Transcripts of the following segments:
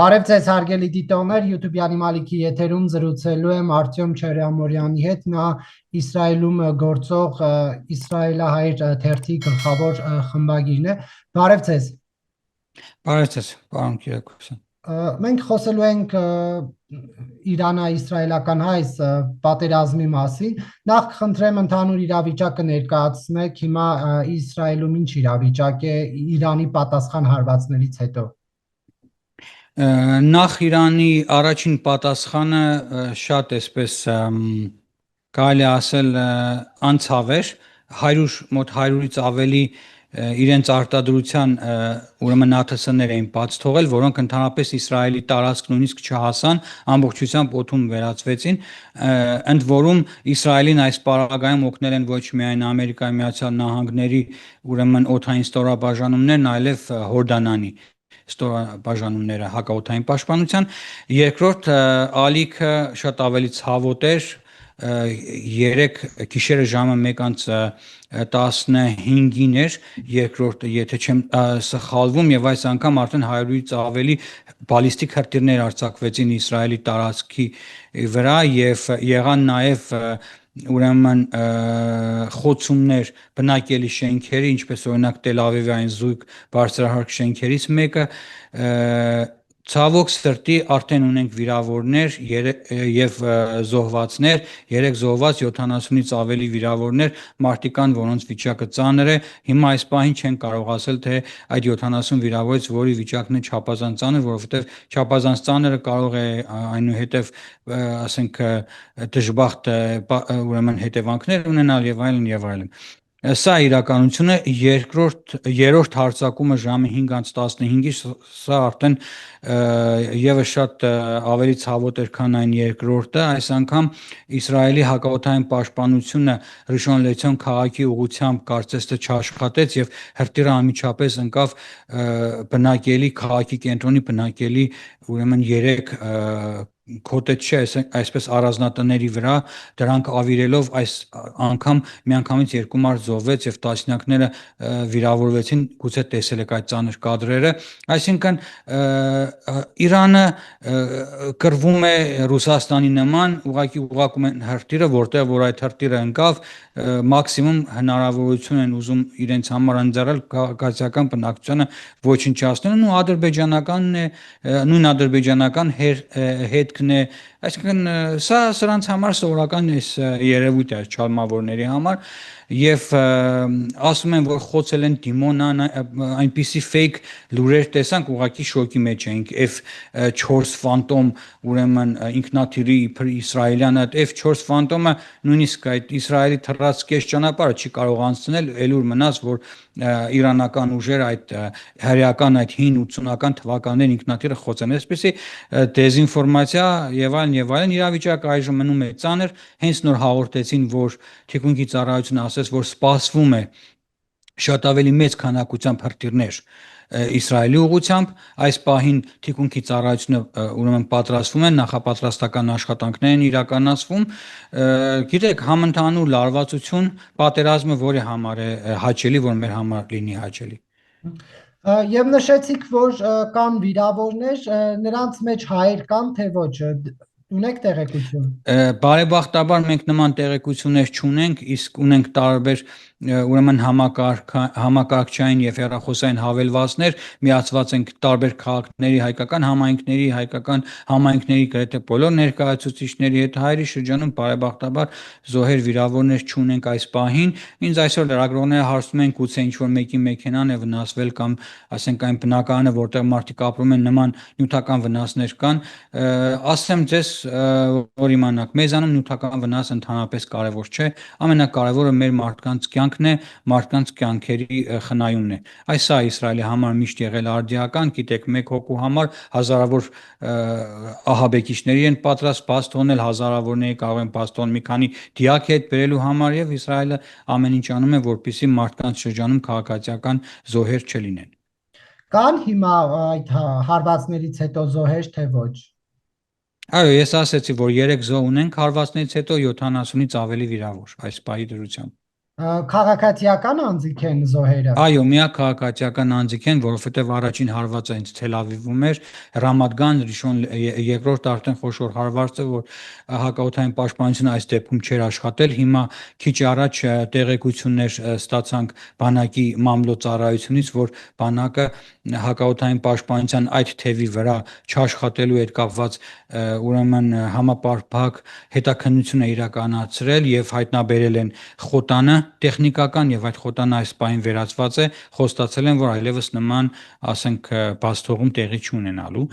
Բարև ձեզ հարգելի դիտողներ, YouTube-յանի Մալիքի եթերում զրուցելու եմ Արտյոմ Չերամորյանի հետ, նա Իսրայելում գործող իսրայելահայր թերթի գլխավոր խմբագիրն է։ Բարև ձեզ։ Բարև ձեզ, պարոն Կիրակոսյան։ Մենք խոսելու ենք Իրано-իսրայելական հայ պատերազմի մասին։ Նախ կխնդրեմ ընդհանուր իրավիճակը ներկայացնեք հիմա Իսրայելում ինչ իրավիճակ է Իրանի պատասխան հարվածներից հետո։ Նախ Իրանի առաջին պատասխանը շատ էսպես կարելի ասել անցավ էր, մոտ 100-ից ավելի իրենց արտադրության ուրեմն ԱԹՍ-ներ էին բաց թողել, որոնք ընդհանրապես Իսրայելի տարածք նույնիսկ չհասան, ամբողջությամբ օդում վերածվեցին, ընդ որում Իսրայելին այս պարագայում օգնել են ոչ միայն Ամերիկայի Միացյալ Նահանգների ուրեմն օդային ստորաբաժանումներն, այլև Հորդանանի ստորաբաժանումները հակաօդային պաշտպանության, երկրորդ ալիքը շատ ավելի ցավոտ էր, գիշերը ժամը 1:15-ին էր, երկրորդը, եթե չեմ սխալվում, եւ այս անգամ արդեն 100-ից ավելի բալիստիկ հրթիռներ արձակվեցին Իսրայելի տարածքի վրա եւ եղան նաեւ ուրեմն խոցումներ բնակելի շենքերի, ինչպես օրինակ Տել Ավիվային զույգ բարձրահարկ շենքերից մեկը, ցավոք սրտի արդեն ունենք վիրավորներ եւ զոհվածներ, 3 զոհված, 70-ից ավելի վիրավորներ, մարդիկան, որոնց վիճակը ծանր է։ Հիմա այս պահին չեն կարող ասել, թե այդ 70 վիրավորից որի վիճակն է չափազանց ծանր, որովհետեւ չափազանց ծանրը կարող է այնուհետեւ ասենք դժբախտ ուրեմն հետևանքներ ունենալ եւ այլն եւ այլն։ Սա իրականությունը, երրորդ հարձակումը ժամը 5:15-ի, սա արդեն եւս շատ ավելի ցավոտ էր, քան այն երկրորդը, այս անգամ Իսրայելի հակաօդային պաշտպանությունը Ռիշոն Լեցիոն քաղաքի ուղղությամբ կարծես թե չաշխատեց եւ հրթիռը անմիջապես ընկավ բնակելի քաղաքի կենտրոնի բնակելի ուրեմն 3 քոտեչի, այսպես առանձնատների վրա, դրանք ավիրելով այս անգամ միանգամից 2 մարդ զոհվեց եւ տասնյակները վիրավորվեցին, գուցե տեսել եք այդ ծանր կադրերը, այսինքն Իրանը կռվում է Ռուսաստանի նման, ուղղակում են հրթիռը, որտեղ որ այդ հրթիռը ընկավ, մաքսիմում հնարավորություն են ուզում իրենց համար ընձեռել քաղաքացիական բնակչությանը ոչնչացնելն ու ադրբեջանականն է, նույն ադրբեջանական հետքն է, այսինքն սա սրանց համար սովորական երևույթ է չալմավորների համար եւ ասում են, որ խոցել են Դիմոնան, այնպիսի ֆեյք լուրեր տեսանք, ուղղակի շոկի մեջ էինք, F4 Phantom, ուրեմն ինքնաթիռի իսրայելյան այդ F4 Phantom-ը նույնիսկ այդ Իսրայելի թռած կես ճանապարհը չի կարող անցնել, ելուր մնաց, որ իրանական ուժեր այդ հրեական այդ 80-ական թվականներին ինքնաթիռը խոցեն, այսպեսի դեզինֆորմացիա եւ այլն, իրավիճակը այժմ մնում է ծանր, հենց նոր հաղորդեցին, որ թիկունքի ծառայությունը ասաց, որ սպասվում է շատ ավելի մեծ քանակությամբ հրթիռներ Իսրայելի ուղղությամբ, այս պահին թիկունքի ծառայությունը ուրեմն պատրաստվում է, նախապատրաստական աշխատանքներ են իրականացվում, գիտեք, համընդհանուր լարվածություն, պատերազմը որի համար է հաճելի, որ մեր համար լինի հաճելի։ Եվ նշեցիք, որ կան վիրավորներ, նրանց մեջ հայեր կան, թե ոչ, ունեք տեղեկություն։ Բարեբախտաբար մենք նման տեղեկություններ չունենք, իսկ ունենք տարբեր ուրեմն համակարգչային եւ հեռախոսային հավելվածներ, միացված ենք տարբեր քաղաքների, հայկական համայնքների գրեթե բոլոր ներկայացուցիչների հետ, հայերի շրջանում բարեբախտաբար զոհեր վիրավորներ չունենք այս պահին։ Ինձ այսօր լրագրողները հարցնում են, գուցե ինչ որ մեկի մեքենան է վնասվել կամ ասենք այն բնակարանը, որտեղ մարդիկ ապրում են, նման նյութական վնասներ կան, ասեմ ձեզ, որ իմանաք, մեզանում նյութական վնաս ընդհանրապես կարևոր չէ, ամենակարևորը մեր մարդկանց կյանքն է, մարդկանց կյանքերի խնայումն է։ Այս սա Իսրայելի համար միշտ եղել արդիական, գիտեք, մեկ հոգու համար հազարավոր ահաբեկիչների են պատրաստ բաց թողնել, հազարավորների կարող են բաց թողնել մի քանի դիակ հետ բերելու համար եւ Իսրայելը ամեն ինչ անում է, որպեսզի մարդկանց շրջանում քաղաքացիական զոհեր չլինեն։ Կան հիմա այդ հարվածներից հետո զոհեր, թե ոչ։ Այո, ես ասացի, որ 3 զոհ ունենք հարվածներից հետո 70-ից ավելի վիրավոր այս պահի դրությամբ։ Քաղաքացիական անձիկ են զոհերը։ Այո, միակ քաղաքացիական անձիկ են, որովհետև առաջին հարվածը հենց Թել Ավիվում էր, Ռամադգան, Ռիշոն երկրորդ արդեն խոշոր հարվածը, որ հակաօդային պաշտպանությունը այս դեպքում չէր աշխատել։ Հիմա քիչ առաջ տեղեկություններ ստացանք բանակի մամլոյցարայությունից, որ բանակը հակաօդային պաշտպանության այդ թևի վրա չաշխատելու հետ կապված ուրեմն համապարփակ հետաքննություն է իրականացրել եւ հայտնաբերել են խոտանը տեխնիկական եւ այդ խոտանը այս պահին վերացված է, խոստացել են, որ այլևս նման, ասենք, բացթողում տեղի չունենալու։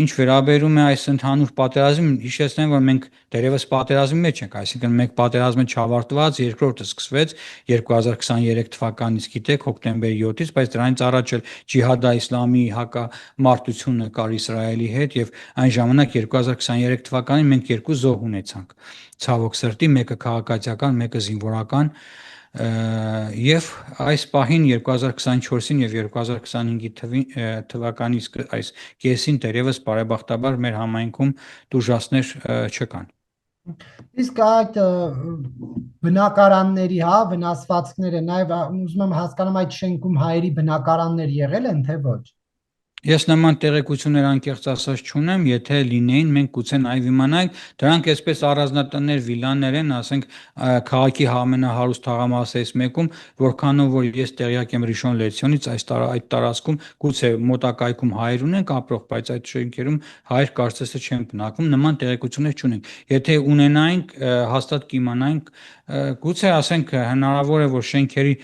Ինչ վերաբերում է այս ընդհանուր պատերազմին, հիշեցնեմ, որ մենք դերևս պատերազմի մեջ ենք, այսինքն մեկ պատերազմը չավարտված, երկրորդը սկսվեց 2023 թվականից, գիտեք, հոկտեմբերի 7-ից, բայց դրանից առաջ էլ Ջիհադա իսլամի հակամարտությունը կար Իսրայելի հետ եւ այն ժամանակ 2023 թվականին մենք երկու զոհ ունեցանք։ Ցավոք սրտի, մեկը քաղաքացիական, մեկը զինվորական, եւ այս պահին 2024-ին եւ 2025 թվականի այս կեսին դերևս բարեբախտաբար մեր համայնքում տուժածներ չկան։ Իսկ այդ բնակարանների, հա, վնասվածքները, նաև ուզում եմ հասկանամ այդ շենքում հայերի բնակարաններ եղել են, թե ոչ։ Ես նման տեղեկություններ անկեղծ ասած չունեմ, եթե լինեին, մենք գուցե նաև իմանայինք, դրանք այսպես առանձնատներ, վիլաներ են, ասենք, քաղաքի ամենահարուստ թաղամասերից մեկում, որքանով որ ես տեղյակ եմ Ռիշոն Լեցիոնից, այդ տարածքում գուցե մոտակայքում հայեր ունենք ապրող, բայց այդ շենքերում հայեր կարծես թե չեն բնակվում, նման տեղեկություններ չունենք։ Եթե ունենայինք, հաստատ կիմանայինք, գուցե ասենք հնարավոր է, որ շենքերի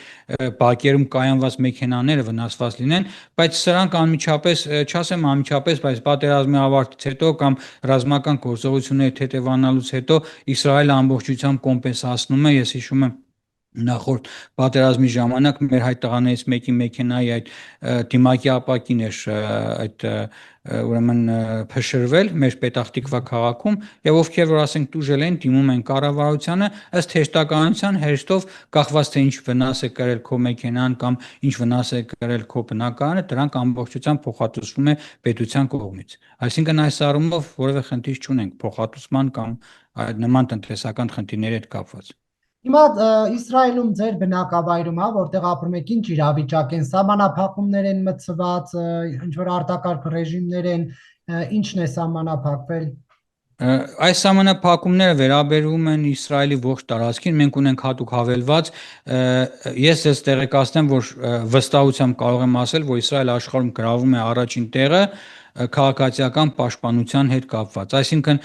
բակերում կայանված մեքենաները վնասված լինեն, բայց սրանք անմիջապես, չասեմ անմիջապես, բայց պատերազմի ավարտից հետո կամ ռազմական գործողությունների հետևանալուց հետո Իսրայելը ամբողջությամբ կոմպենսացնում է, ես հիշում եմ նախորդ պատերազմի ժամանակ մեր հայ տղաներից մեկի մեքենայի այդ դիմակի ապակին էր այդ ուրեմն փշրվել մեր Պետախտիկվա քաղաքում եւ ովքեր որ ասենք տուժել են դիմում են կառավարությանը ըստ հեշտականության հեշտով կախված թե ինչ վնաս է կրել քո մեքենան կամ ինչ վնաս է կրել քո բնակարանը դրանք ամբողջությամբ փոխհատուցվում է պետության կողմից այսինքն այս առումով որևէ խնդիր չունենք փոխհատուցման կամ նման տնտեսական խնդիրների հետ կապված Հիմա Իսրայելում ձեր բնակավայրում, հա, որտեղ ապրում եք, ինչ իրավիճակ են, սահմանափակումներ են մտցված, ինչ որ արտակարգ ռեժիմներ են, ինչն է սահմանափակվել։ Այս սահմանափակումները վերաբերում են Իսրայելի ողջ տարածքին, մենք ունենք հատուկ հավելված, ես ձեզ տեղեկացնեմ, որ վստահությամբ կարող եմ ասել, որ Իսրայելը աշխարհում գրավում է առաջին տեղը քաղաքացիական պաշտպանության հետ կապված, այսինքն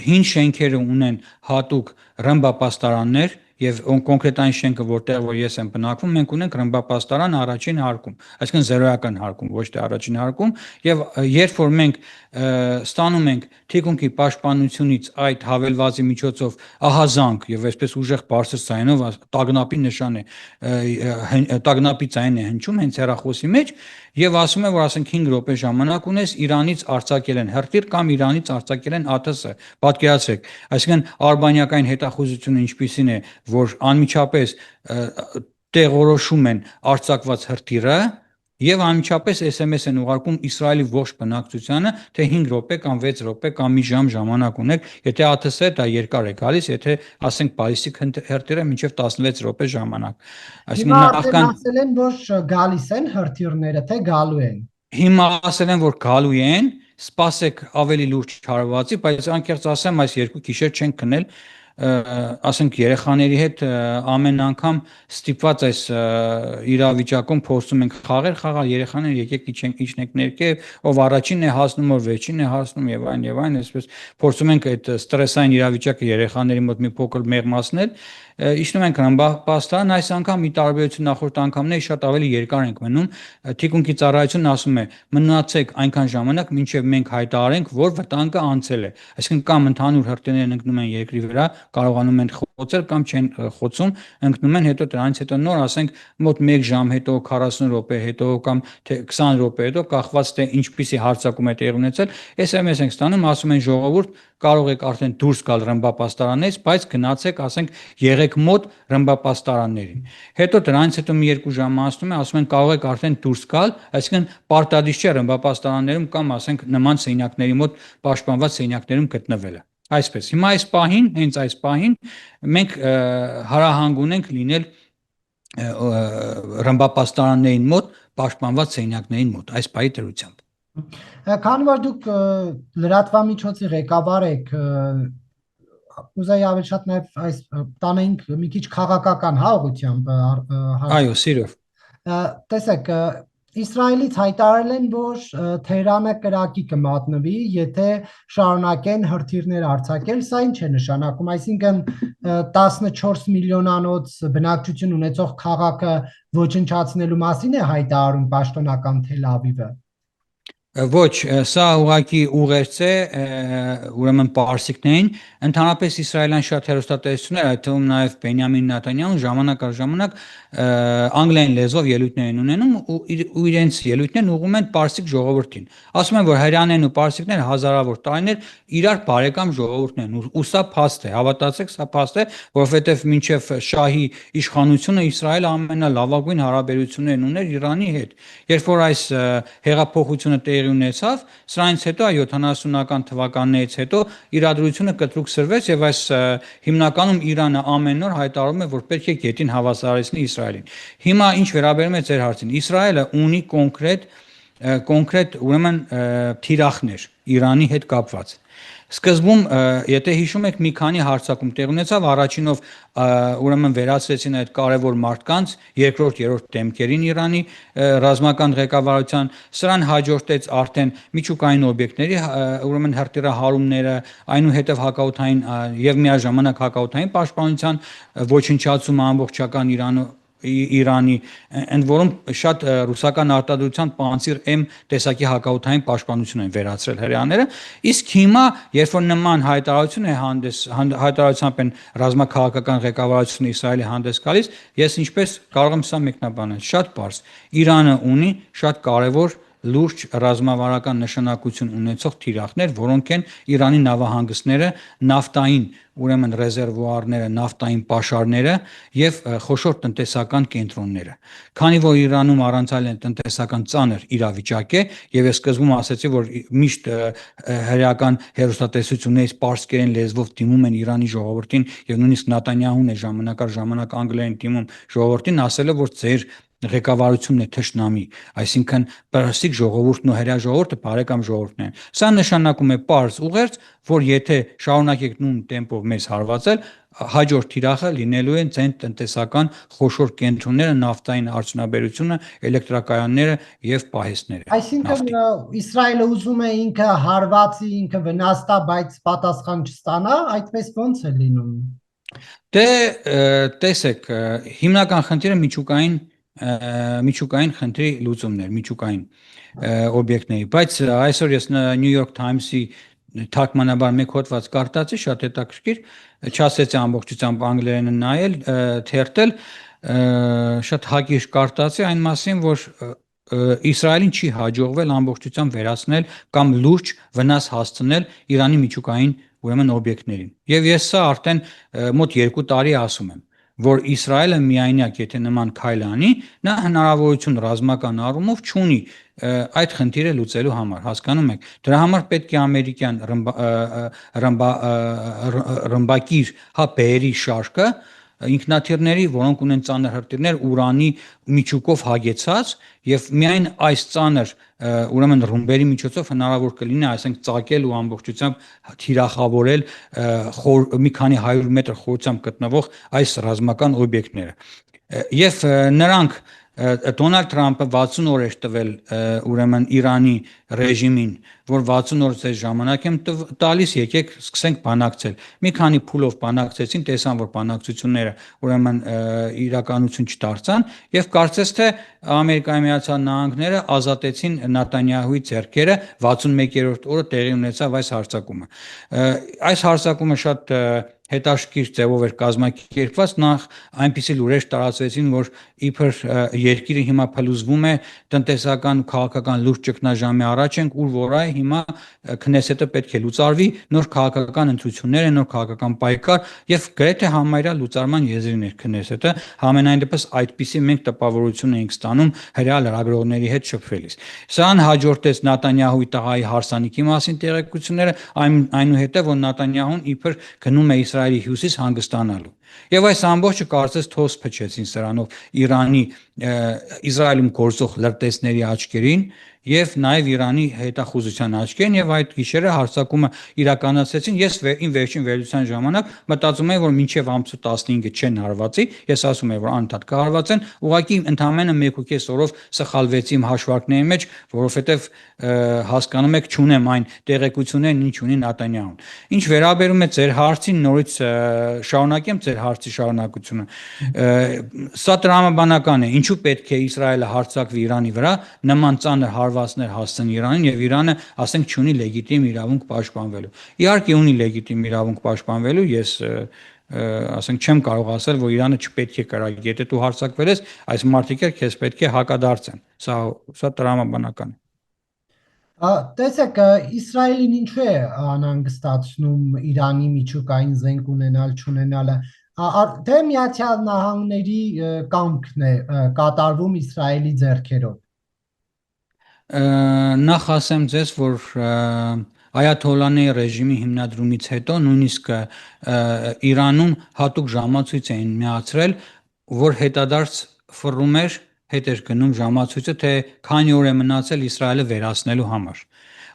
հին շենքերը ունեն հատուկ ռմբապաստարաններ եւ կոնկրետ այն շենքը որտեղ որ ես եմ բնակվում մենք ունենք ռմբապաստարան առաջին հարկում այսինքն զերոյական հարկում ոչ թե առաջին հարկում եւ երբ որ մենք ստանում ենք թիկունքի պաշտպանությունից այդ հավելվածի միջոցով ահազանգ եւ այսպես ուժեղ բարձր ձայնով տագնապի նշան է տագնապի ձայն է հնչում հենց հեռախոսի մեջ եւ ասում է որ ասենք 5 րոպե ժամանակ ունես Իրանից արձակել են հրթիռ կամ Իրանից արձակել են ԱԹՍ պատկերացրեք այսինքն արբանյակային հետախուզությունը ինչպիսին է որ անմիջապես տեղորոշում են արձակված հրթիռը եւ անմիջապես SMS են ուղարկում Իսրայելի ողջ բնակչությանը թե 5 րոպե կամ 6 րոպե կամ մի ժամ ժամանակ ունեք եթե ԱԹՍ-ը դա երկար է գալիս եթե ասենք բալիստիկ հրթիռը մինչեւ 16 րոպե ժամանակ այսինքն նախքան ասել են որ գալիս են հրթիռները թե գալու են հիմա ասել են որ գալու են սպասեք ավելի լուրջ հարվածի բայց անկեղծ ասեմ այս երկու գիշեր չեն քնել ասենք երեխաների հետ ամեն անգամ ստիպված այս իրավիճակում փորձում ենք խաղալ երեխաները եկեք իջնենք ներքև ով առաջինն է հասնում ով վերջինն է հասնում եւ այն այսպես փորձում ենք այդ ստրեսային իրավիճակը երեխաների մոտ մի փոքր մեղմացնել իջնում ենք ռմբապաստարան այս անգամ ի տարբերություն նախորդ անգամների շատ ավելի երկար ենք մնում թիկունքի ծառայությունն ասում է մնացեք այնքան ժամանակ մինչև մենք հայտարարենք որ վտանգը անցել է այսինքն կամ ընդհանուր հրթիռներն ընկնում են երկրի վրա կարողանում են խոցել կամ չեն խոցում ընկնում են հետո դրանից հետո նոր ասենք մոտ 1 ժամ հետո 40 րոպե հետո կամ թե 20 րոպե հետո կախված թե ինչպիսի հարձակում է տեղի ունեցել SMS ենք ստանում ասում են ժողովուրդ կարող եք արդեն դուրս գալ ռմբապաստարաններից բայց գնացեք ասենք եղեք մոտ ռմբապաստարաններին հետո դրանից հետո մի 2 ժամ անցնում է ասում են կարող եք արդեն դուրս գալ այսինքն պարտադիր չէ ռմբապաստարաններում կամ ասենք նման սենյակների մոտ պաշտպանված սենյակներում գտնվելը Այսպես, հիմա այս պահին, հենց այս պահին մենք հարահանգ ունենք լինել ռմբապաստարաններին մոտ, պաշտպանված սենյակներին մոտ, այս պահի դրությամբ։ Քանի որ դուք լրատվամիջոցի ղեկավար եք, ուզեի ավելի շատ նաև այս տանենք մի քիչ քաղաքական ուղղությամբ Այո, սիրով։ Տեսեք, Իսրայելից հայտարարել են, որ Թեհրանը կրակի կմատնվի, եթե շարունակեն հրթիռներ արձակել, սա ինչ է նշանակում, այսինքն 14 միլիոնանոց բնակչություն ունեցող քաղաքը ոչնչացնելու մասին է հայտարարում պաշտոնական Թել Ավիվը։ Ոչ, սա ուղղակի ուղերձ է, ուրեմն պարսիկներին, ընդհանրապես իսրայելյան շատ հեռուստատեսություններ, այդ թվում նաև Բենյամին Նեթանյահուն ժամանակ առ ժամանակ անգլերեն լեզվով ելույթներ են ունենում ու իրենց ելույթներն ուղղում են պարսիկ ժողովրդին։ Ասում են, որ հрьяաներն ու պարսիկները հազարավոր տարիներ իրար բարեկամ ժողովուրդներ են, ու սա փաստ է, հավատացեք, սա փաստ է, որովհետև մինչև շահի իշխանությունը Իսրայելը ամենալավագույն հարաբերություններն ուներ Իրանի հետ։ Երբ որ այս հեղափոխությունը ունեցավ, սրանից հետո 70-ական թվականներից հետո իրադրությունը կտրուկ սրվեց եւ այս հիմնականում Իրանը ամեն օր հայտարարում է, որ պետք է գետին հավասարեցնի Իսրայելին։ Հիմա ինչ վերաբերում է ձեր հարցին, Իսրայելը ունի կոնկրետ ուրեմն թիրախներ Իրանի հետ կապված։ Սկզբում, եթե հիշում եք, մի քանի հարձակում տեղ ունեցավ, առաջինով ուրեմն վերացրեցին այդ կարևոր մարդկանց, երկրորդ, երրորդ դեմքերին Իրանի ռազմական ղեկավարության, սրան հաջորդեց արդեն միջուկային օբյեկտների ուրեմն հրթիռահարումները, այնուհետև հակաօդային եւ միաժամանակ հակաօդային պաշտպանության ոչնչացումը ամբողջական Իրանի, ընդ որում շատ ռուսական արտադրության Պանցիր M տեսակի հակաօդային պաշտպանություն են վերացրել հրեաները, իսկ հիմա, երբ որ նման հայտարարությամբ են ռազմաքաղաքական ղեկավարությունը Իսրայելի հանդես գալիս, ես ինչպես կարող եմ սա մեկնաբանել, շատ պարզ, Իրանը ունի շատ կարևոր լուրջ ռազմավարական նշանակություն ունեցող թիրախներ, որոնք են Իրանի նավահանգիստները, նավթային ուրեմն ռեզերվուարները, նավթային պաշարները եւ խոշոր տնտեսական կենտրոնները։ Քանի որ Իրանում առանցալ են տնտեսական ծանր իրավիճակ է, եւ ես սկզբում ասացի, որ միշտ հրեական հեռուստատեսություններից պարսկերեն լեզվով դիմում են Իրանի ժողովրդին եւ նույնիսկ Նեթանյահուն է ժամանակ առ ժամանակ անգլերեն դիմում ժողովրդին, ասելով, որ ձեր ղեկավարությունն է թշնամի, այսինքն պարսիկ ժողովուրդն ու հրեա ժողովուրդը բարեկամ ժողովուրդն են։ Սա նշանակում է պարզ ուղերձ, որ եթե շարունակեք նույն տեմպով մեզ հարվածել, հաջորդ թիրախը լինելու են ցեն տնտեսական խոշոր կենտրոնները, նավթային արդյունաբերությունը, էլեկտրակայանները եւ պահեստները։ Այսինքն Իսրայելը ուզում է ինքը հարվածի, ինքը վնաստա, բայց պատասխան չստանա, այդպես ո՞նց է լինում։ Դե տեսեք, հիմնական խնդիրը միջուկային խնդրի լուծումներ, միջուկային օբյեկտների, բայց այսօր ես New York Times-ի թարգմանաբար մեկ հոդված կարդացի, շատ հետաքրքիր, չասեցի ամբողջությամբ անգլերենը նայել, թերթել, շատ հակիրճ կարդացի այն մասին, որ Իսրայելին չի հաջողվել ամբողջությամբ վերացնել կամ լուրջ վնաս հասցնել Իրանի միջուկային ուրեմն օբյեկտներին։ Եվ ես սա արդեն մոտ 2 տարի ասում եմ, որ Իսրայելը միայնակ եթե նման քայլ անի, նա հնարավորություն ռազմական առումով չունի այդ խնդիրը լուծելու համար, հասկանում եք։ Դրա համար պետք է ամերիկյան ռմբակիր բերի շարքը ինքնաթիռների, որոնք ունեն ծանր հրթիռներ, ուրանի միջուկով հագեցած եւ միայն այս ծանր ուրեմն ռումբերի միջոցով հնարավոր կլինի, այսինքն ծակել ու ամբողջությամբ թիրախավորել մի քանի 100 մետր խորությամբ գտնվող այս ռազմական օբյեկտները։ Եվ նրանք Դոնալդ Թրամփը 60 օր էր տվել ուրեմն Իրանի ռեժիմին, որ 60 օր ձեզ ժամանակ եմ տալիս, եկեք սկսենք բանակցել։ Մի քանի փուլով բանակցեցին, տեսան, որ բանակցությունները ուրեմն իրականություն չդարձան եւ կարծես թե Ամերիկայի Միացյալ Նահանգները ազատեցին Նեթանյահուի ձեռքերը 61-րդ օրը տեղի ունեցավ այս հարձակումը։ Այս հարձակումը շատ հետաքրքիր ձևով էր կազմակերպված, նախ այնպիսի լուրեր տարածվեցին, որ իբր երկիրը հիմա փլուզվում է տնտեսական ու քաղաքական լուրջ ճգնաժամի առաջ, առաջ ենք, ուր որ այ հիմա Քնեսետը պետք է լուծարվի, նոր քաղաքական ընտրություններ են, նոր քաղաքական պայքար եւ գրեթե համարյա լուծարման եզրին էր Քնեսետը, համենայն դեպս այդպիսի մենք տպավորություն էինք ստանում հրեա լրագրողների հետ շփվելիս։ Սրան հաջորդեց Նատանյահուի տղայի հարսանիքի մասին տեղեկությունները, այնուհետև որ Նատանյահուն իբր գնում է Իսրայելի հյուսիս հանգստանալու։ Եվ այս ամբողջը կարծես թոս փչեցին սրանով Իսրայելում գործող լրտեսների աչքերին եւ նաեւ Իրանի հետախուզության աչքերին եւ այդ գիշերը հարձակումը իրականացրեցին։ Ես իմ վերջին վերլուծության ժամանակ մտածում եմ, որ մինչեւ ամսու 15-ը չեն հարվածի, ես ասում եմ, որ անընդհատ կհարվածեն, ուղղակի ընդամենը 1.5 օրով սխալվեցի իմ հաշվարկների մեջ, որովհետեւ հասկանում եք, չունեմ այն տեղեկություններն, ինչ ունի Նատանյահուն։ Ինչ վերաբերում է ձեր հարցին, նորից շարունակեմ ձեր հարցի շարունակությունը։ Սա տրամաբանական է, ինչու պետք է Իսրայելը հարձակվի Իրանի վրա, նման ծանր հարվածներ հասցեն Իրանին եւ Իրանը, ասենք, չունի լեգիտիմ իրավունք պաշտպանվելու։ Իհարկե ունի լեգիտիմ իրավունք պաշտպանվելու, ես ասենք չեմ կարող ասել, որ Իրանը չպետք է կրակ, եթե դու հարձակվել ես, այս մարդիկ էլ քեզ պետք է հակադարձեն։ Սա տրամաբանական է։ Տեսեք, Իսրայելին ինչու է անհանգստացնում Իրանի միջուկային զենք ունենալ չունենալը, թե Միացյալ Նահանգների կամքն է կատարվում Իսրայելի ձեռքերով։ Նախ ասեմ ձեզ, որ Այաթոլլաների ռեժիմի հիմնադրումից հետո նույնիսկ Իրանում հատուկ ժամացույց էին միացրել, որ հետադարձ ֆռում էր, հետ էր գնում ժամացույցը, թե քանի օր է մնացել Իսրայելը վերացնելու համար։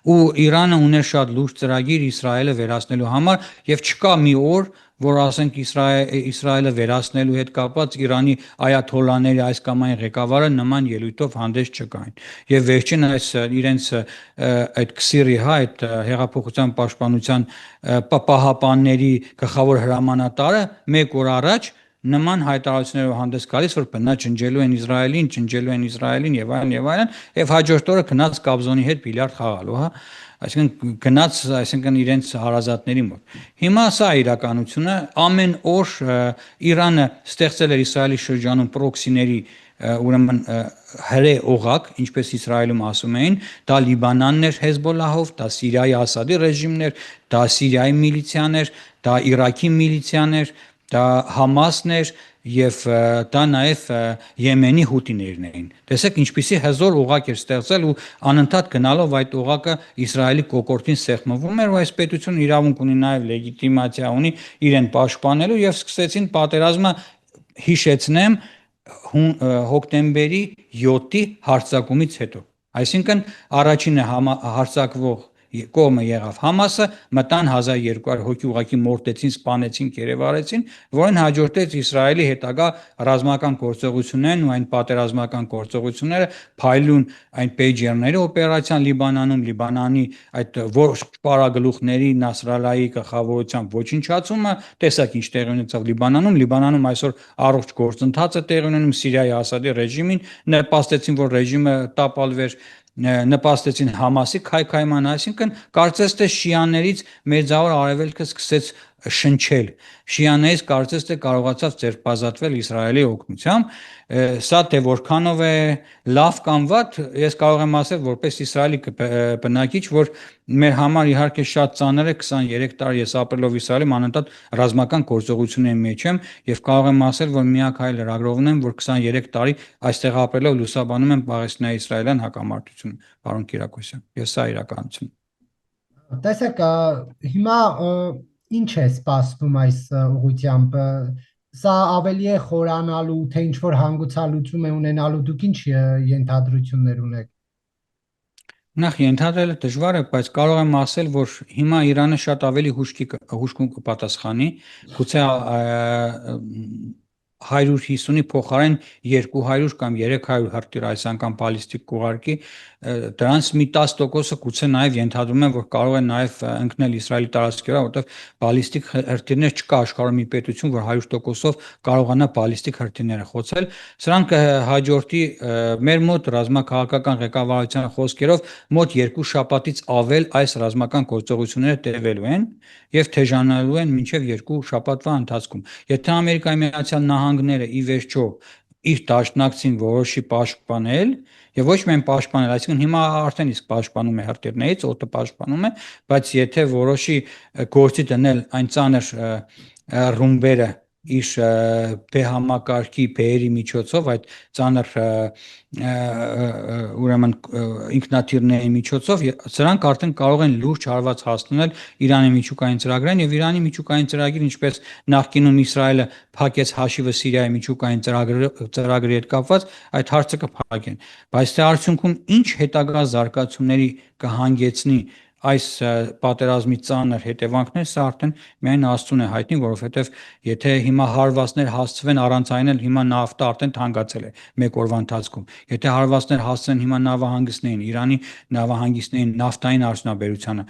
Ու Իրանը ուներ շատ լուրջ ծրագիր Իսրայելը վերացնելու համար եւ չկա մի օր, որ ասենք Իսրայելը վերացնելու հետ կապված Իրանի այաթոլլաների այս կամ այն ղեկավարը նման ելույթով հանդես չկային։ Եվ վերջին այս իրենց այդ քսիրի, այդ հեղափոխության պաշտպանության պահապանների գլխավոր հրամանատարը 1 օր առաջ նման հայտարարություններով հանդես գալիս, որ բնա ջնջելու են Իսրայելին եւ այլն, եւ հաջորդ օրը գնաց Կաբզոնի հետ բիլիարդ խաղալու, հա, այսինքն գնաց, այսինքն իրենց հարազատների մոտ։ Հիմա սա իրականությունը, ամեն օր Իրանը ստեղծել էր Իսրայելի շրջանում պրոքսիների ուրեմն հրե օղակ, ինչպես Իսրայելում ասում էին, դա Լիբանանն էր Հեզբոլլահով, դա Սիրիայի Ասադի ռեժիմն էր, դա Սիրիայի միլիցիաներ, դա Իրաքի միլիցիաներ, դա Համասն էր եւ դա նաեւ Եմենի հութիներն էին։ Տեսեք ինչպիսի հզոր օղակ էր ստեղծել ու անընդհատ գնալով այդ օղակը Իսրայելի կոկորտին սեղմվում էր ու այս պետությունը իրավունք ունի նաեւ լեգիտիմացիա ունի իրեն պաշտպանելու եւ սկսեցին պատերազմը, հիշեցնեմ, հոկտեմբերի 7-ի հարձակումից հետո։ Այսինքն առաջինը հարձակվող կողմը եղավ Համասը, մտան 1200 հոգի ուղակի մորտեցին, սպանեցին, կերեվարեցին, որին հաջորդեց Իսրայելի հետագա ռազմական գործողություններն ու այն պատերազմական գործողությունները, փայլուն այն Pager-ների օպերացիան Լիբանանում, Լիբանանի այդ պարագլուխների Նասրալլայի գլխավորությամբ ոչնչացումը, տեսակ ինչ տեղի ունեցավ Լիբանանում այսօր առողջ գործընթաց է տեղի ունենում Սիրիայի Ասադի ռեժիմին, նպաստեցին, որ ռեժիմը տապալվեր, նպաստեցին Համասի քայքայման, այսինքն կարծես թե շիաներից Մեծավոր Արևելքը սկսեց շնչել։ Շիաներից կարծես թե կարողացավ ձերբազատվել Իսրայելի օգնությամբ, սա թե որքանով է լավ կամ վատ, ես կարող եմ ասել որպես Իսրայելի բնակիչ, որ մեր համար իհարկե շատ ծանր է 23 տարի ես ապրելով Իսրայելում անընդհատ ռազմական գործողությունների մեջ եմ եւ կարող եմ ասել, որ միակ հայ լրագրողն եմ, որ 23 տարի այստեղ ապրելով լուսաբանում եմ Պաղեստինա-իսրայելյան հակամարտությունը, պարոն Կիրակոսյան։ Ես սա իրականություն։ Տեսեք, հիմա ինչ է սպասվում այս ուղղությամբ, սա ավելի է խորանալու, թե ինչ որ հանգուցալուծում է ունենալու, դուք ինչ ենթադրություններ ունեք։ Նախ ենթադրելը դժվար է, բայց կարող եմ ասել, որ հիմա Իրանը շատ ավելի հուշկուն կպատասխանի, գուցե 150-ի փոխարեն 200 կամ 300 հրթիռ այս անգամ բալիստիկ կուղարկի, դրանց մի 10%-ը գուցե նաև ենթադրում եմ, որ կարող է նաև ընկնել Իսրայելի տարածքի վրա, որտեղ բալիստիկ հրթիռներ չկա աշխարհում մի պետություն, որ 100%-ով կարողանա բալիստիկ հրթիռները խոցել։ Սրանք հաջորդի մեր մոտ ռազմաքաղաքական ղեկավարության խոսքերով մոտ 2 շաբաթից ավել այս ռազմական գործողությունները տևելու են եւ թեժանալու են մինչեւ 2 շաբաթվա ընթացքում։ Եթե Ամերիկայի Միացյալ Նահանգները ի վերջո իր դաշնակցին որոշի պաշտպանել եւ ոչ միայն պաշտպանել, այսինքն հիմա արդեն իսկ պաշտպանում է հրթիռներից, օդը պաշտպանում է, բայց եթե որոշի գործի դնել այն ծանր ռումբերը իր բեհամակարգի բեերի միջոցով, այդ ծանր ուրեմն ինքնաթիռների միջոցով, սրանք արդեն կարող են լուրջ հարված հասցնել Իրանի միջուկային ծրագրին եւ Իրանի միջուկային ծրագիրը, ինչպես նախկինում Իսրայելը փակեց հաշիվը Սիրիայի միջուկային ծրագրի հետ կապված, այդ հարցը կփակեն, բայց թե արդյունքում ինչ հետագա զարգացումների կհանգեցնի այս պատերազմի ծանր հետևանքներ, սա արդեն միայն Աստծուն է հայտնի, որովհետև եթե հիմա հարվածներ հասցվեն առանց այն էլ հիմա նավթը արդեն թանկացել է մեկ օրվա ընթացքում, եթե հարվածներ հասցեն հիմա նավահանգիստներին, Իրանի նավահանգիստներին, նավթային արդյունաբերությանը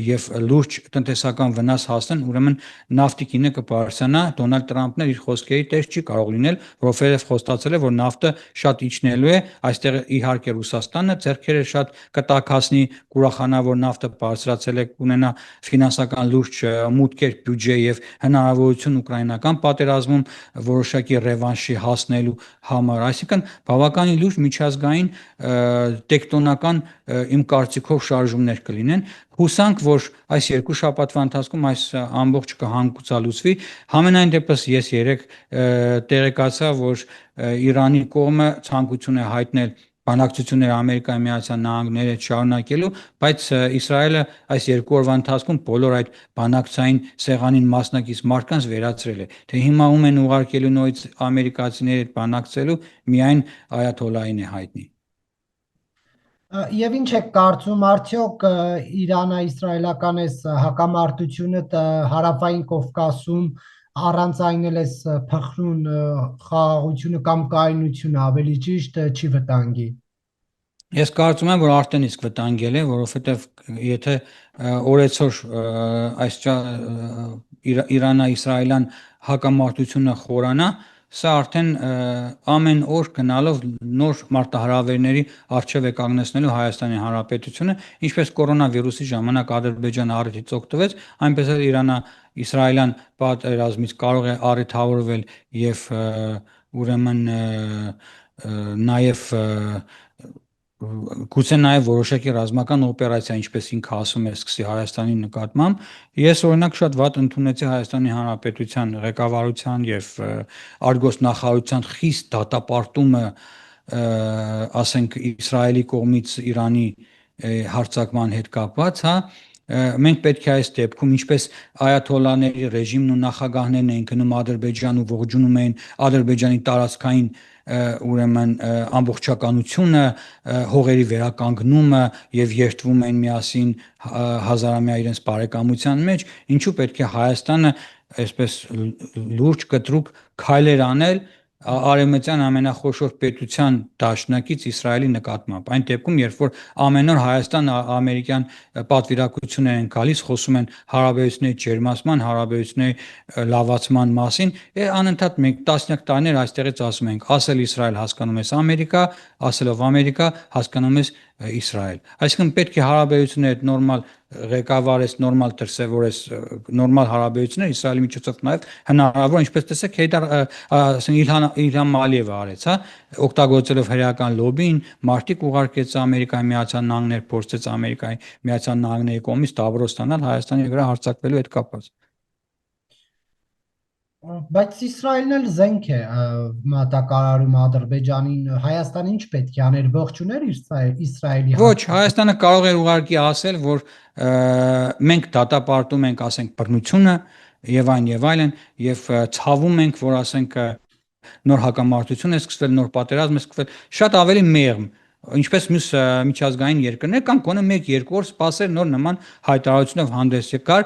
եւ լուրջ տնտեսական վնաս հասնեն, ուրեմն նավթի գինը կբարձրանա, Դոնալդ Տրամփն իր խոսքերի տեր չի կարող լինել, որովհետև խոստացել է, որ նավթը շատ իջնելու է, այստեղ իհարկե Ռուսաստանը ձեռքերը շատ կտակասնի, կուրախանա, որ նավթը բարձրացել է, կունենա ֆինանսական լուրջ մուտքեր, բյուջե եւ հնարավորություն ուկրաինական պատերազմում որոշակի ռևանշի հասնելու համար, այսինքն բավականին լուրջ միջազգային տեկտոնական իմ կարծիքով շարժումներ կլինեն, հուսանք, որ այս երկու շաբաթվա ընթացքում այս ամբողջ կհանգուցալուծվի, համենայն դեպս ես երեք տեղեկացա, որ Իրանի կողմը ցանկություն է հայտնել բանակցությունները Ամերիկայի Միացյալ Նահանգների հետ շարունակելու, բայց Իսրայելը այս երկու օրվա ընթացքում բոլոր այդ բանակցային սեղանին մասնակից մարդկանց վերացրել է, թե հիմա ում են ուղարկելու նորից ամերիկացիների հետ բանակցելու, միայն այաթոլլահին է հայտնի։ Եվ ինչ եք կարծում, արդյոք Իրանը-իսրայելական այս հակամարտությունը հարավային Կովկասում առանց այն էլ էս փխրուն խաղաղությունը կամ կայունությունը ավելի ճիշտ չի վտանգի։ Ես կարծում եմ, որ արդեն իսկ վտանգել է, որովհետև եթե օրեցօր այս Իրանը-իսրայելյան հակամարտությունը խորանա, սա արդեն ամեն օր գնալով նոր մարտահրավերների առջև է կանգնեցնելու Հայաստանի Հանրապետությունը, ինչպես կորոնավիրուսի ժամանակ Ադրբեջանը առիթից օգտվեց, այնպես էլ Իրանը-իսրայելյան պատերազմից կարող է առիթավորվել եւ ուրեմն նաեւ գուցե նաև որոշակի ռազմական օպերացիա, ինչպես ինքը ասում է, սկսի Հայաստանի նկատմամբ, ես օրինակ շատ վատ ընդունեցի Հայաստանի Հանրապետության ղեկավարության եւ արտգործնախարարության խիստ դատապարտումը, ասենք Իսրայելի կողմից Իրանի հարձակման հետ կապված, հա, մենք պետք է այս դեպքում ինչպես այաթոլլաների ռեժիմն ու նախագահներն էին գնում Ադրբեջան ու ողջունում էին Ադրբեջանի տարածքային ուրեմն ամբողջականությունը, հողերի վերականգնումը եւ երթվում են միասին հազարամյա իրենց բարեկամության մեջ, ինչու պետք է Հայաստանը այսպես լուրջ կտրուկ քայլեր անել արևմտյան ամենախոշոր պետության դաշնակից Իսրայելի նկատմամբ։ Այն դեպքում, երբ որ ամեն օր Հայաստան ամերիկյան պատվիրակություններ են գալիս, խոսում են հարաբերությունների ջերմացման, հարաբերությունների լավացման մասին, անընդհատ մենք տասնյակ տարիներ այստեղից ասում ենք, ասել Իսրայել հասկանում ես Ամերիկա, ասելով Ամերիկա հասկանում ես Իսրայել։ Այսինքն պետք է հարաբերությունները նորմալ ղեկավարես, նորմալ դրսևորես, նորմալ հարաբերություններ Իսրայելի միջոցով նաև հնարավոր, ինչպես տեսեք, Իլհամ Ալիևը արեց, հա, օգտագործելով հրեական լոբին, մարտիկ ուղարկեց Ամերիկայի Միացյալ Նահանգներ, փորձեց Ամերիկայի Միացյալ Նահանգների կողմից դավրո ստանալ Հայաստանի վրա հարձակվելու հետ կապված։ Բայց Իսրայելն էլ զենք է մատակարարում Ադրբեջանին, Հայաստանը ինչ պետք է աներ, ողջուներ Իսրայելի։ Ոչ, Հայաստանը կարող էր ուղղակի ասել, որ մենք դատապարտում ենք, ասենք, բռնությունը եւ այլն, եւ ցավում ենք, որ ասենք նոր հակամարտություն է սկսվել, նոր պատերազմ է սկսվել, շատ ավելի մեղմ, ինչպես մյուս միջազգային երկրներ կամ գոնե 1-2 օր սպասել նոր նման հայտարարությունով հանդես եկար,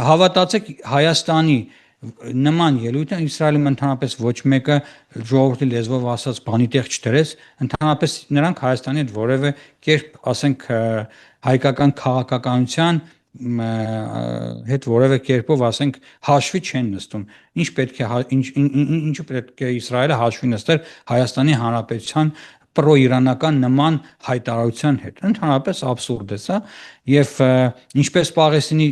հավատացեք Հայաստանի նման ելույթը Իսրայելում ընդհանրապես ոչ մեկը ժողովրդի լեզվով ասած բանի տեղ չդրեց, ընդհանրապես նրանք Հայաստանի հետ որևէ կերպ, ասենք, հայկական քաղաքականության հետ որևէ կերպով, ասենք, հաշվի չեն նստում։ Ինչու պետք է Իսրայելը հաշվի նստեր Հայաստանի Հանրապետության պրոիրանական նման հայտարարության հետ։ Ընդհանրապես աբսուրդ է սա, եւ ինչպես Պաղեստինի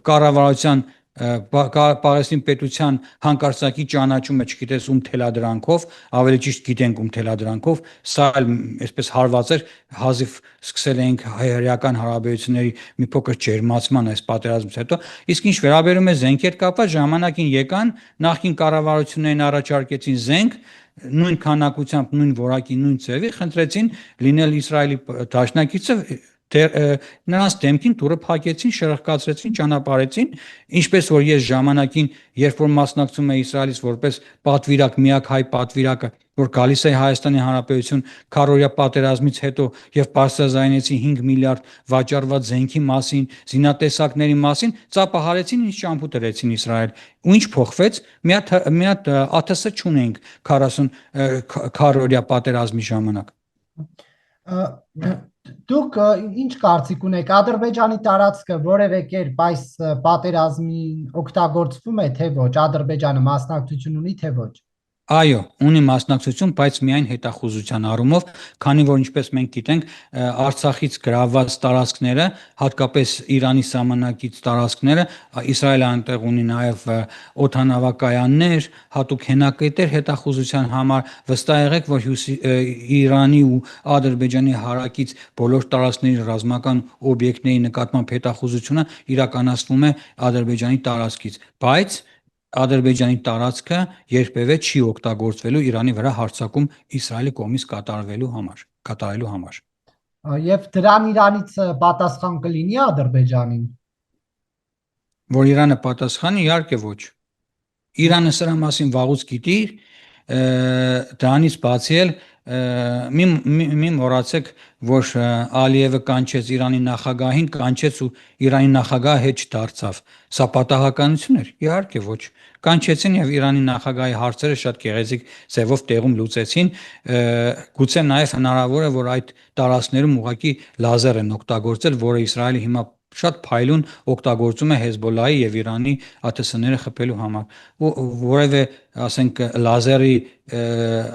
կառավարության Պաղեստին պետության հանկարծակի ճանաչումը չգիտես ում թելադրանքով, ավելի ճիշտ գիտենք ում թելադրանքով, սա էլ այսպես հարված էր, հազիվ սկսել էինք հայ-հրեական հարաբերությունների մի փոքր ջերմացման այս պատերազմից հետո, իսկ ինչ վերաբերում է զենքեր կապված, ժամանակին եկան, նախկին կառավարություններին առաջարկեցին զենք, նույն քանակությամբ, նույն որակի, նույն ձևի, խնդրեցին լինել Իսրայելի դաշնակիցը, նրանց դեմքին դուրը փակեցին, շրխկացրեցին, ճանապարհեցին, ինչպես որ ես ժամանակին, երբ որ մասնակցում եմ Իսրայելից որպես պատվիրակ, միակ հայ պատվիրակը, որ գալիս է Հայաստանի Հանրապետություն քառօրյա պատերազմից հետո եւ բարձրաձայնեցի 5 միլիարդ վաճառված զենքի մասին, զինատեսակների մասին, ծափահարեցին, ինչ ճամփու դրեցին Իսրայել։ Ու ինչ փոխվեց։ Մի հատ ԱԹՍ չունենք 40 քառօրյա պատերազմի ժամանակ։ Դուք ինչ կարծիք ունեք, Ադրբեջանի տարածքը որևէ կերպ այս պատերազմին օգտագործվում է, թե ոչ, Ադրբեջանը մասնակցություն ունի, թե ոչ։ Այո, ունի մասնակցություն, բայց միայն հետախուզության առումով, քանի որ ինչպես մենք գիտենք, Արցախից գրաված տարածքները, հատկապես Իրանի սահմանակից տարածքները, Իսրայելը այնտեղ ունի նաև օդանավակայաններ, հատուկ հենակետեր հետախուզության համար, վստահ եղեք, որ Իրանի ու Ադրբեջանի հարակից բոլոր տարածքների ռազմական օբյեկտների նկատմամբ հետախուզությունը իրականացվում է Ադրբեջանի տարածքից, բայց Ադրբեջանի տարածքը երբևէ չի օգտագործվելու Իրանի վրա հարձակում Իսրայելի կողմից կատարելու համար։ Եվ դրան Իրանից պատասխան կլինի Ադրբեջանին։ Որ Իրանը պատասխանի, իհարկե ոչ։ Իրանը սրա մասին վաղուց գիտի, դրանից բացի էլ մի մոռացեք, որ Ալիևը կանչեց Իրանի նախագահին, կանչեց ու Իրանի նախագահը հետ չդարձավ։ Սա պատահականություն էր, իհարկե ոչ։ Կանչեցին եւ Իրանի նախագահի հարցերը շատ գեղեցիկ ձևով տեղում լուծեցին, գուցե նաեւ հնարավոր է, որ այդ տարածքներում ուղղակի լազեր են օգտագործել, որը Իսրայելը հիմա շատ փայլուն օգտագործում է Հեզբոլլահի եւ Իրանի ԱԹՍ-ները խփելու համար։ Որևէ, ասենք, լազերի,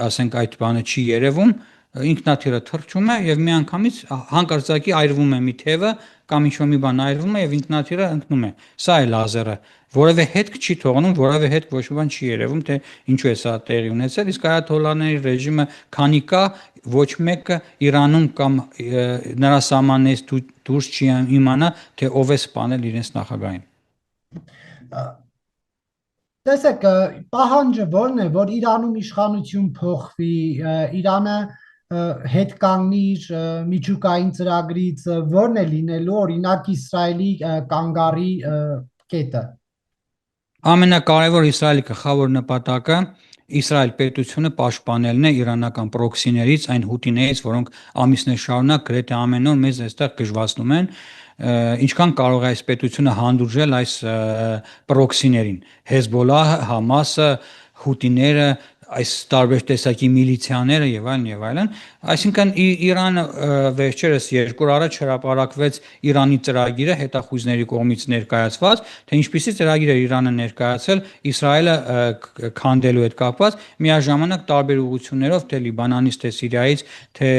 ասենք, այդ բանը չի երևում, ինքնաթիռը թռչում է եւ միանգամից հանկարծակի այրվում է մի թևը կամ ինչ-որ մի բան այրվում է եւ ինքնաթիռը ընկնում է։ Սա է լազերը, որևէ հետք չի թողնում, որևէ հետք ոչ մի բան չի երևում, թե ինչու է սա տեղի ունեցել, իսկ այաթոլլաների ռեժիմը քանի կա, ոչ մեկը Իրանում կամ նրա սահմաններից դուրս չի իմանա, թե ով է սպանել իրենց նախագահին։ Տեսեք, պահանջը որն է, որ Իրանում իշխանություն փոխվի, Իրանը հետ կանգնի իր միջուկային ծրագրից, որն է լինելու օրինակ Իսրայելի կանգառի կետը։ Ամենակարևոր Իսրայելի գլխավոր նպատակը Իսրայել պետությունը պաշտպանելն է իրանական պրոքսիներից, այն հութիներից, որոնք ամիսներ շարունակ գրեթե ամեն օր մեզ այստեղ գժվացնում են, ինչքան կարող է այս պետությունը հանդուրժել այս պրոքսիներին, Հեզբոլլահը, Համասը, հութիները, այս տարբեր տեսակի միլիցիաները եւ այլն, այսինքն Իրանը վերջերս 2 օր առաջ հրապարակվեց Իրանի ծրագիրը հետախույզների կողմից ներկայացված, թե ինչպիսի ծրագիր է Իրանը ներկայացել Իսրայելը քանդելու հետ կապված, միաժամանակ տարբեր ուղղություններով, թե Լիբանանից, թե Սիրիայից, թե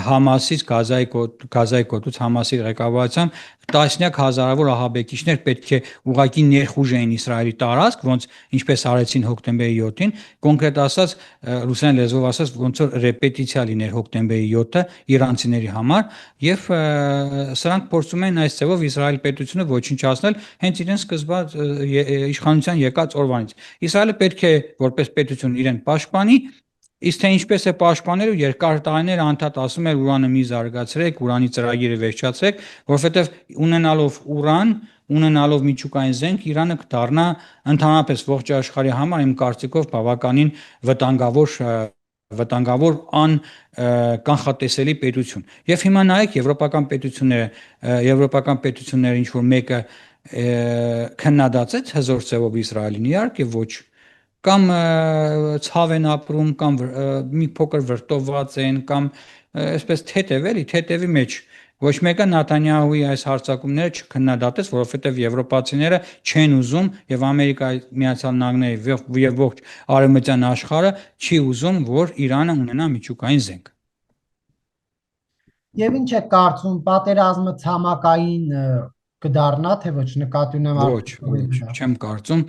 Համասից, Գազայի գոտուց Համասի ղեկավարությամբ տասնյակ հազարավոր ահաբեկիչներ պետք է ուղղակի ներխուժեին Իսրայելի տարածք, ոնց ինչպես արեցին հոկտեմբերի 7-ին, կոնկրետ ասած, ռուսերեն լեզվով ասած, ոնց որ ռեպետիցիա լիներ հոկտեմբերի 7-ը իրանցիների համար, եւ սրանք փորձում են այս ձևով Իսրայել պետությունը ոչնչացնել հենց իրենց սկզբած իշխանության եկած օրվանից։ Իսրայելը պետք է որպես պետություն իրեն պաշտպանի, իսկ թե ինչպես է պաշտպանելու, երկար տարիներ անդադ ասում էր ուրանը մի զարգացրեք, ուրանի ծրագիրը վերջացրեք, որովհետև ունենալով ուրան, ունենալով միջուկային զենք, Իրանը կդառնա ընդհանրապես ողջ աշխարհի համար իմ կարծիքով բավականին վտանգավոր կանխատեսելի պետություն։ Եվ հիմա նայեք եվրոպական պետությունները ինչ որ մեկը քննադատեց հզոր ձևով Իսրայելին, իհարկե ոչ, կամ ցավ են ապրում, կամ մի փոքր վրտովված են, կամ այսպես թեթևի մեջ ոչ մեկը Նեթանյահուի այս հարձակումները չքննադատեց, որովհետև եվրոպացիները չեն ուզում եւ Ամերիկայի Միացյալ Նահանգները եւ ողջ արևմտյան աշխարհը չի ուզում, որ Իրանը ունենա միջուկային զենք։ Եվ ինչ է կարծում, պատերազմը ցամաքային կդառնա, թե ոչ նկատի ունեմ Ոչ, չեմ կարծում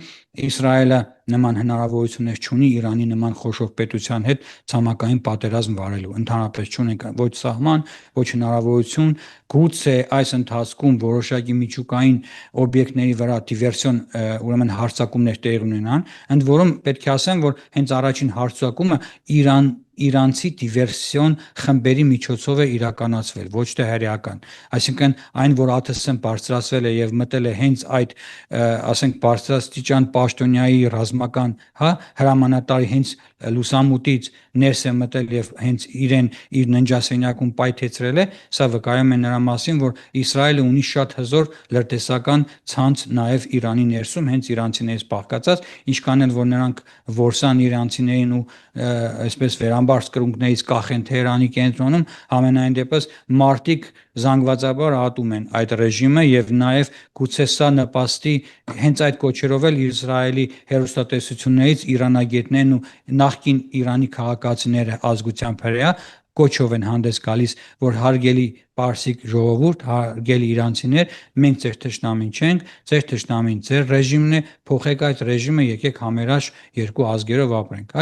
Իսրայելը նման հնարավորություններ չունի Իրանի նման խոշոր պետության հետ ցամաքային պատերազմ վարելու։ Ընդհանրապես չունենք ոչ սահման, ոչ հնարավորություն, գուցե այս ընթացքում որոշակի միջուկային օբյեկտների վրա դիվերսիոն, ուրեմն հարձակումներ տեղի ունենան, ընդ որում պետք է ասեմ, որ հենց առաջին հարձակումը իրանցի դիվերսիոն խմբերի միջոցով է իրականացվել, ոչ թե հրեական։ Այսինքն այն, որ ԱԹՍ-ն բարձրացվել է եւ մտել է հենց այդ, ասենք, բարձրաստիճան պաշտոնյայի ռազմական, հրամանատարի հենց լուսամուտից ներս է մտել եւ հենց իրեն իր ննջասենյակում պայթեցրել է, սա վկայում է նրա մասին, որ Իսրայելը ունի շատ հզոր լրտեսական ցանց նաեւ Իրանի ներսում, հենց իրանցիներից բաղկացած, ինչքան էլ որ նրանք որսան իրանցիներին ու այսպես վերամբարձ կրունկներից կախեն Թեհրանի կենտրոնում, համենայն դեպս մարտիկ զանգվածաբար ատում են այդ ռեժիմը եւ նաեւ գուցե սա նպաստի հենց այդ կոչերով էլ Իսրայելի հերոստատեսություններից իրանագետներն ու նախկին Իրանի քաղաքացիները ազգությամբ հրեա կոչով են հանդես գալիս, որ հարգելի պարսիկ ժողովուրդ, հարգելի իրանցիներ, մենք ձեր թշնամին չենք, ձեր թշնամին ձեր ռեժիմն է, փոխեք այդ ռեժիմը, եկեք համերաշխ երկու ազգերով ապրենք։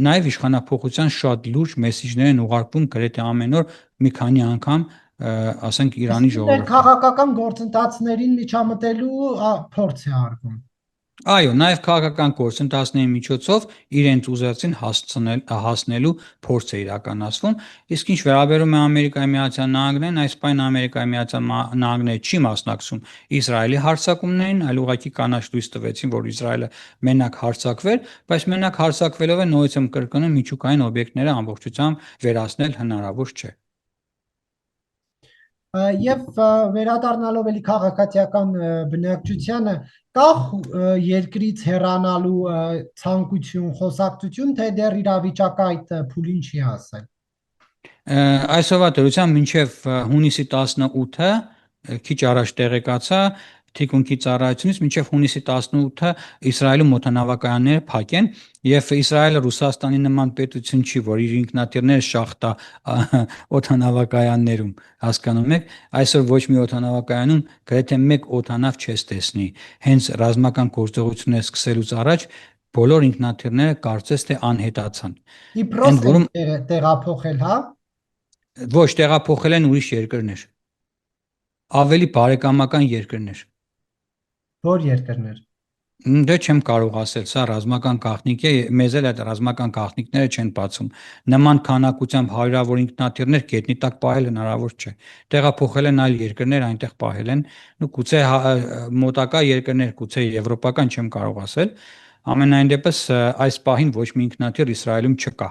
Նաև իշխանափոխության շատ լուրջ մեսիջներ են ուղարկվում գրեթե ամեն օր մի քանի անգամ, ասենք Իրանի ժողովուրդը։ Քաղաքական գործընթացներին միջամտելու փորձ է արվում։ Այո, նաև քաղաքական գործընթացների միջոցով իրենց ուզածին հասնելու փորձ է իրականացվում, իսկ ինչ վերաբերում է Ամերիկայի Միացյալ Նահանգներին, այս պայն Ամերիկայի Միացյալ Նահանգները չի մասնակցում Իսրայելի հարձակումներին, այլ ուղղակի կանաչ լույս տվեցին, որ Իսրայելը մենակ հարձակվեր, բայց մենակ հարձակվելով է նույնիսկ եմ կրկնում միջուկային օբյեկտները ամբողջությամբ վերացնել հնարավոր չէ։ Եվ վերադառնալով էլի քաղաքացիական բնակչությանը, կա երկրից հեռանալու ցանկություն, խոսակցություն, թե դեռ իրավիճակը այդ փուլին չի հասել։ Այսօրվա դրությամբ մինչև հունիսի 18-ը քիչ առաջ տեղեկացա թիկունքի ծառայությունից մինչև հունիսի 18-ը Իսրայելում օդանավակայանները փակ են եւ Իսրայելը Ռուսաստանի նման պետություն չի, որ իր ինքնաթիռները շախտա օդանավակայաններում, հասկանում եք, այսօր ոչ մի օդանավակայանում գրեթե մեկ օդանավ չես տեսնի։ Հենց ռազմական գործողություններ սկսելուց առաջ բոլոր ինքնաթիռները կարծես թե անհետացան։ Իպրոս տեղափոխել, հա։ Ոչ, տեղափոխել են ուրիշ երկրներ։ Ավելի բարեկամական երկրներ։ Որ երկրներ։ Դե չեմ կարող ասել, սա ռազմական գաղտնիք է, մեզ էլ այդ ռազմական գաղտնիքները չեն բացում։ Նման քանակությամբ հարյուրավոր ինքնաթիռներ գետնի տակ պահել հնարավոր չէ։ Տեղափոխել են այլ երկրներ, այնտեղ պահել են, ու գուցե մոտակա երկրներ, գուցե եվրոպական չեմ կարող ասել։ Ամենայն դեպս այս պահին ոչ մի ինքնաթիռ Իսրայելում չկա։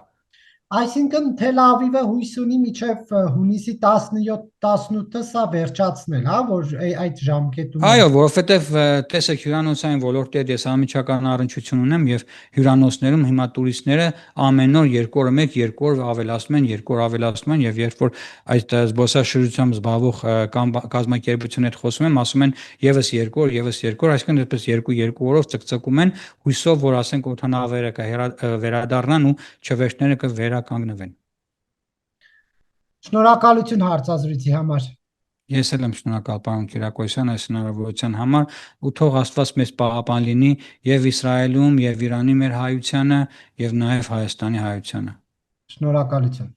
Այսինքն Թել Ավիվը հույս ունի մինչև հունիսի 17-18-ը սա վերջացնել, հա, որ այդ ժամկետում։ Այո, որովհետև տեսեք հյուրանոցային ոլորտի հետ ես անմիջական առնչություն ունեմ եւ հյուրանոցներում հիմա տուրիստները ամեն օր 2 օրը մեկ, 2 օր ավելացնում են, 2 օր ավելացնում են եւ երբ որ այդ զբոսաշրջությամբ զբաղվող կազմակերպությունների հետ խոսում եմ, ասում են եւս 2 օր, եւս 2 օր, այսինքն դեպս 2 օրով ցկցկում են հույսով, որ ասենք օդանավերը կվերադառնան ու չվերթները կվերականգնվեն։ Շնորհակալություն հարցազրույցի համար։ Ես էլ եմ շնորհակալ պարոն Կիրակոսյան այս հնարավորության համար ու թող Աստված մեզ պահապան լինի եւ Իսրայելում եւ Իրանի մեր հայությանը եւ նաեւ Հայաստանի հայությանը։ Շնորհակալություն։